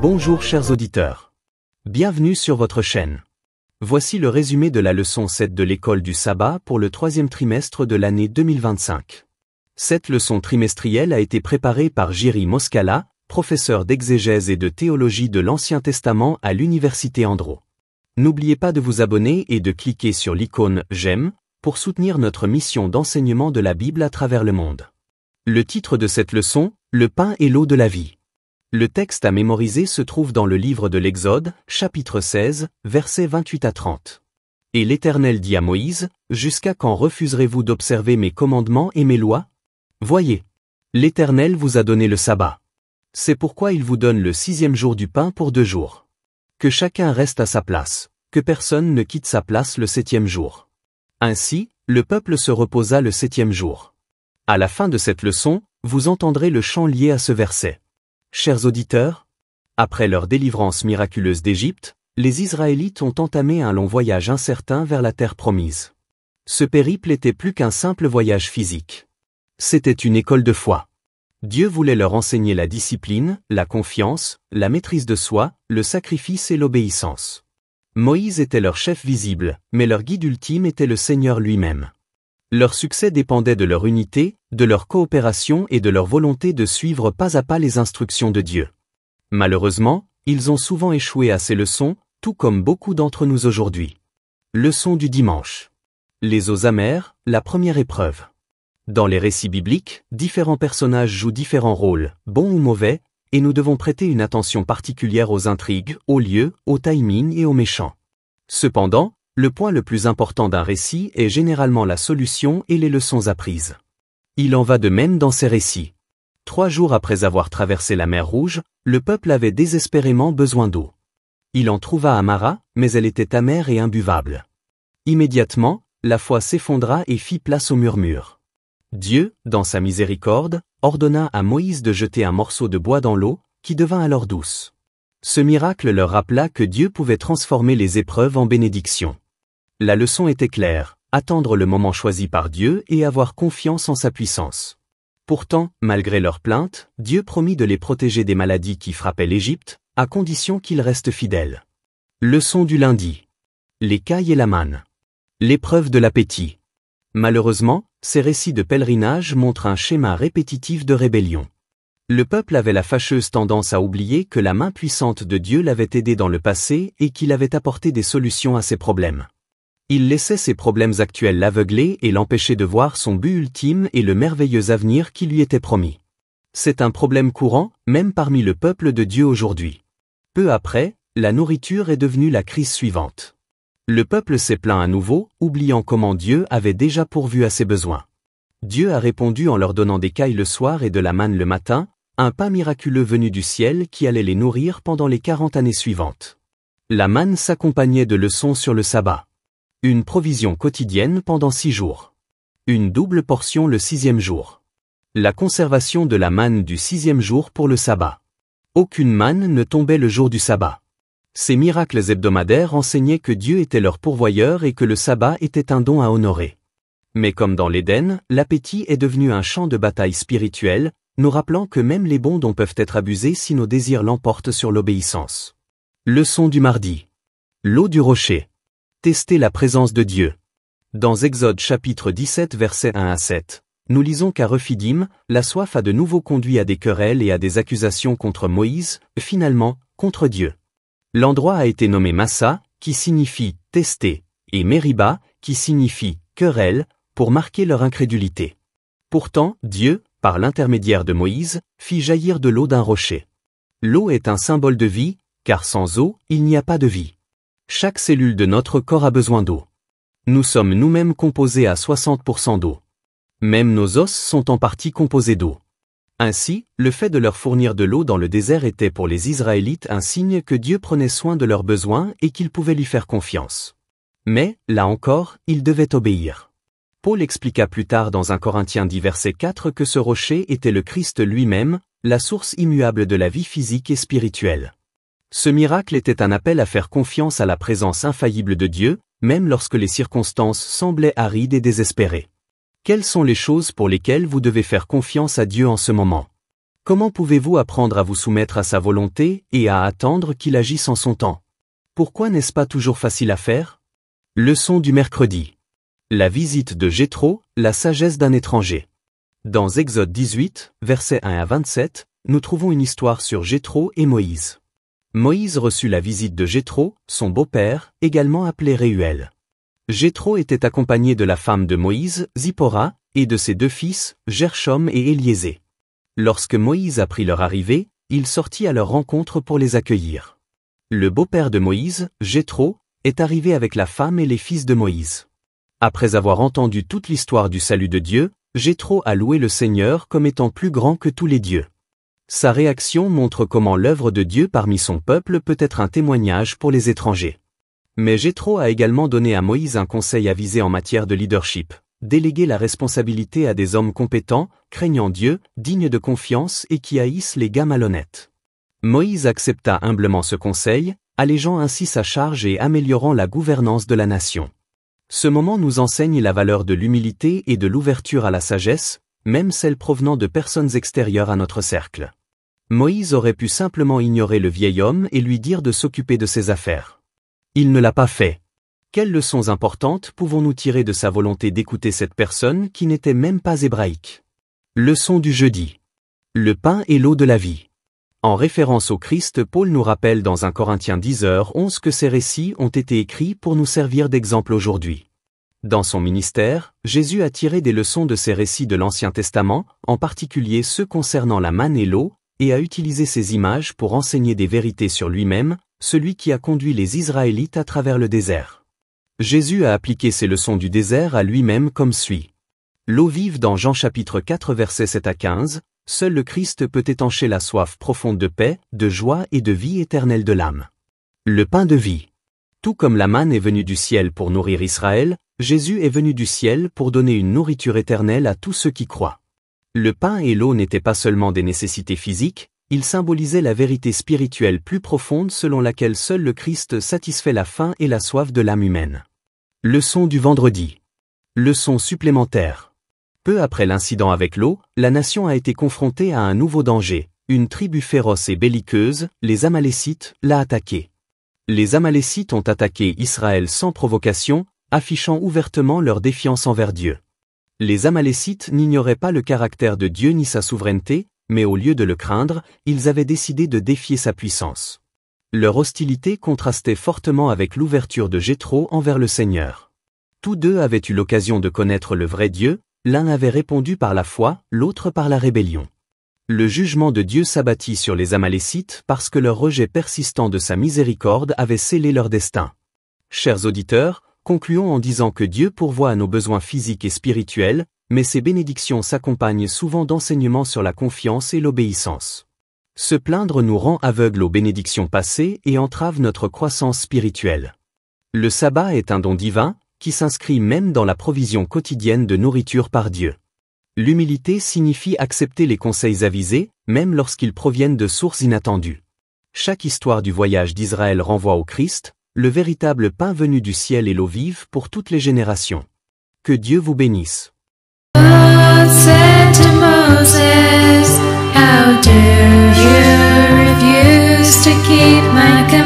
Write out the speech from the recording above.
Bonjour chers auditeurs. Bienvenue sur votre chaîne. Voici le résumé de la leçon 7 de l'école du sabbat pour le troisième trimestre de l'année 2025. Cette leçon trimestrielle a été préparée par Jiří Moskala, professeur d'exégèse et de théologie de l'Ancien Testament à l'Université Andro. N'oubliez pas de vous abonner et de cliquer sur l'icône « J'aime » pour soutenir notre mission d'enseignement de la Bible à travers le monde. Le titre de cette leçon, Le pain et l'eau de la vie. Le texte à mémoriser se trouve dans le livre de l'Exode, chapitre 16, versets 28 à 30. Et l'Éternel dit à Moïse, « Jusqu'à quand refuserez-vous d'observer mes commandements et mes lois? Voyez, l'Éternel vous a donné le sabbat. C'est pourquoi il vous donne le 6e jour du pain pour 2 jours. Que chacun reste à sa place, que personne ne quitte sa place le 7e jour. » Ainsi, le peuple se reposa le 7e jour. À la fin de cette leçon, vous entendrez le chant lié à ce verset. Chers auditeurs, après leur délivrance miraculeuse d'Égypte, les Israélites ont entamé un long voyage incertain vers la terre promise. Ce périple était plus qu'un simple voyage physique. C'était une école de foi. Dieu voulait leur enseigner la discipline, la confiance, la maîtrise de soi, le sacrifice et l'obéissance. Moïse était leur chef visible, mais leur guide ultime était le Seigneur lui-même. Leur succès dépendait de leur unité, de leur coopération et de leur volonté de suivre pas à pas les instructions de Dieu. Malheureusement, ils ont souvent échoué à ces leçons, tout comme beaucoup d'entre nous aujourd'hui. Leçon du dimanche. Les eaux amères, la première épreuve. Dans les récits bibliques, différents personnages jouent différents rôles, bons ou mauvais, et nous devons prêter une attention particulière aux intrigues, aux lieux, au timing et aux méchants. Cependant, le point le plus important d'un récit est généralement la solution et les leçons apprises. Il en va de même dans ces récits. 3 jours après avoir traversé la mer Rouge, le peuple avait désespérément besoin d'eau. Il en trouva à Mara, mais elle était amère et imbuvable. Immédiatement, la foi s'effondra et fit place au murmure. Dieu, dans sa miséricorde, ordonna à Moïse de jeter un morceau de bois dans l'eau, qui devint alors douce. Ce miracle leur rappela que Dieu pouvait transformer les épreuves en bénédictions. La leçon était claire, attendre le moment choisi par Dieu et avoir confiance en sa puissance. Pourtant, malgré leurs plaintes, Dieu promit de les protéger des maladies qui frappaient l'Égypte, à condition qu'ils restent fidèles. Leçon du lundi. L'écaille et la manne. L'épreuve de l'appétit. Malheureusement, ces récits de pèlerinage montrent un schéma répétitif de rébellion. Le peuple avait la fâcheuse tendance à oublier que la main puissante de Dieu l'avait aidé dans le passé et qu'il avait apporté des solutions à ses problèmes. Il laissait ses problèmes actuels l'aveugler et l'empêcher de voir son but ultime et le merveilleux avenir qui lui était promis. C'est un problème courant, même parmi le peuple de Dieu aujourd'hui. Peu après, la nourriture est devenue la crise suivante. Le peuple s'est plaint à nouveau, oubliant comment Dieu avait déjà pourvu à ses besoins. Dieu a répondu en leur donnant des cailles le soir et de la manne le matin, un pain miraculeux venu du ciel qui allait les nourrir pendant les 40 années suivantes. La manne s'accompagnait de leçons sur le sabbat. Une provision quotidienne pendant 6 jours. Une double portion le 6e jour. La conservation de la manne du 6e jour pour le sabbat. Aucune manne ne tombait le jour du sabbat. Ces miracles hebdomadaires enseignaient que Dieu était leur pourvoyeur et que le sabbat était un don à honorer. Mais comme dans l'Éden, l'appétit est devenu un champ de bataille spirituel, nous rappelant que même les bons dons peuvent être abusés si nos désirs l'emportent sur l'obéissance. Leçon du mardi. L'eau du rocher. Tester la présence de Dieu. Dans Exode chapitre 17 versets 1 à 7, nous lisons qu'à Rephidim, la soif a de nouveau conduit à des querelles et à des accusations contre Moïse, finalement, contre Dieu. L'endroit a été nommé Massa, qui signifie « tester », et Meriba, qui signifie « querelle », pour marquer leur incrédulité. Pourtant, Dieu, par l'intermédiaire de Moïse, fit jaillir de l'eau d'un rocher. L'eau est un symbole de vie, car sans eau, il n'y a pas de vie. Chaque cellule de notre corps a besoin d'eau. Nous sommes nous-mêmes composés à 60% d'eau. Même nos os sont en partie composés d'eau. Ainsi, le fait de leur fournir de l'eau dans le désert était pour les Israélites un signe que Dieu prenait soin de leurs besoins et qu'ils pouvaient lui faire confiance. Mais, là encore, ils devaient obéir. Paul expliqua plus tard dans 1 Corinthiens 10 verset 4 que ce rocher était le Christ lui-même, la source immuable de la vie physique et spirituelle. Ce miracle était un appel à faire confiance à la présence infaillible de Dieu, même lorsque les circonstances semblaient arides et désespérées. Quelles sont les choses pour lesquelles vous devez faire confiance à Dieu en ce moment? Comment pouvez-vous apprendre à vous soumettre à sa volonté et à attendre qu'il agisse en son temps? Pourquoi n'est-ce pas toujours facile à faire? Leçon du mercredi. La visite de Jéthro, la sagesse d'un étranger. Dans Exode 18, versets 1 à 27, nous trouvons une histoire sur Jéthro et Moïse. Moïse reçut la visite de Jéthro, son beau-père, également appelé Réuel. Jéthro était accompagné de la femme de Moïse, Zipporah, et de ses deux fils, Gershom et Éliésée. Lorsque Moïse apprit leur arrivée, il sortit à leur rencontre pour les accueillir. Le beau-père de Moïse, Jéthro, est arrivé avec la femme et les fils de Moïse. Après avoir entendu toute l'histoire du salut de Dieu, Jéthro a loué le Seigneur comme étant plus grand que tous les dieux. Sa réaction montre comment l'œuvre de Dieu parmi son peuple peut être un témoignage pour les étrangers. Mais Jéthro a également donné à Moïse un conseil avisé en matière de leadership: déléguer la responsabilité à des hommes compétents, craignant Dieu, dignes de confiance et qui haïssent les gars malhonnêtes. Moïse accepta humblement ce conseil, allégeant ainsi sa charge et améliorant la gouvernance de la nation. Ce moment nous enseigne la valeur de l'humilité et de l'ouverture à la sagesse, même celle provenant de personnes extérieures à notre cercle. Moïse aurait pu simplement ignorer le vieil homme et lui dire de s'occuper de ses affaires. Il ne l'a pas fait. Quelles leçons importantes pouvons-nous tirer de sa volonté d'écouter cette personne qui n'était même pas hébraïque? Leçon du jeudi. Le pain et l'eau de la vie. En référence au Christ, Paul nous rappelle dans 1 Corinthiens 10h11 que ces récits ont été écrits pour nous servir d'exemple aujourd'hui. Dans son ministère, Jésus a tiré des leçons de ces récits de l'Ancien Testament, en particulier ceux concernant la manne et l'eau, et a utilisé ces images pour enseigner des vérités sur lui-même, celui qui a conduit les Israélites à travers le désert. Jésus a appliqué ces leçons du désert à lui-même comme suit. L'eau vive dans Jean chapitre 4 versets 7 à 15, seul le Christ peut étancher la soif profonde de paix, de joie et de vie éternelle de l'âme. Le pain de vie. Tout comme la manne est venue du ciel pour nourrir Israël, Jésus est venu du ciel pour donner une nourriture éternelle à tous ceux qui croient. Le pain et l'eau n'étaient pas seulement des nécessités physiques, ils symbolisaient la vérité spirituelle plus profonde selon laquelle seul le Christ satisfait la faim et la soif de l'âme humaine. Leçon du vendredi. Leçon supplémentaire. Peu après l'incident avec l'eau, la nation a été confrontée à un nouveau danger. Une tribu féroce et belliqueuse, les Amalécites, l'a attaqué. Les Amalécites ont attaqué Israël sans provocation, affichant ouvertement leur défiance envers Dieu. Les Amalécites n'ignoraient pas le caractère de Dieu ni sa souveraineté, mais au lieu de le craindre, ils avaient décidé de défier sa puissance. Leur hostilité contrastait fortement avec l'ouverture de Jéthro envers le Seigneur. Tous deux avaient eu l'occasion de connaître le vrai Dieu, l'un avait répondu par la foi, l'autre par la rébellion. Le jugement de Dieu s'abattit sur les Amalécites parce que leur rejet persistant de sa miséricorde avait scellé leur destin. Chers auditeurs, concluons en disant que Dieu pourvoit à nos besoins physiques et spirituels, mais ses bénédictions s'accompagnent souvent d'enseignements sur la confiance et l'obéissance. Se plaindre nous rend aveugles aux bénédictions passées et entrave notre croissance spirituelle. Le sabbat est un don divin, qui s'inscrit même dans la provision quotidienne de nourriture par Dieu. L'humilité signifie accepter les conseils avisés, même lorsqu'ils proviennent de sources inattendues. Chaque histoire du voyage d'Israël renvoie au Christ, le véritable pain venu du ciel et l'eau vive pour toutes les générations. Que Dieu vous bénisse. God said to Moses, how dare you refuse to keep my commandments?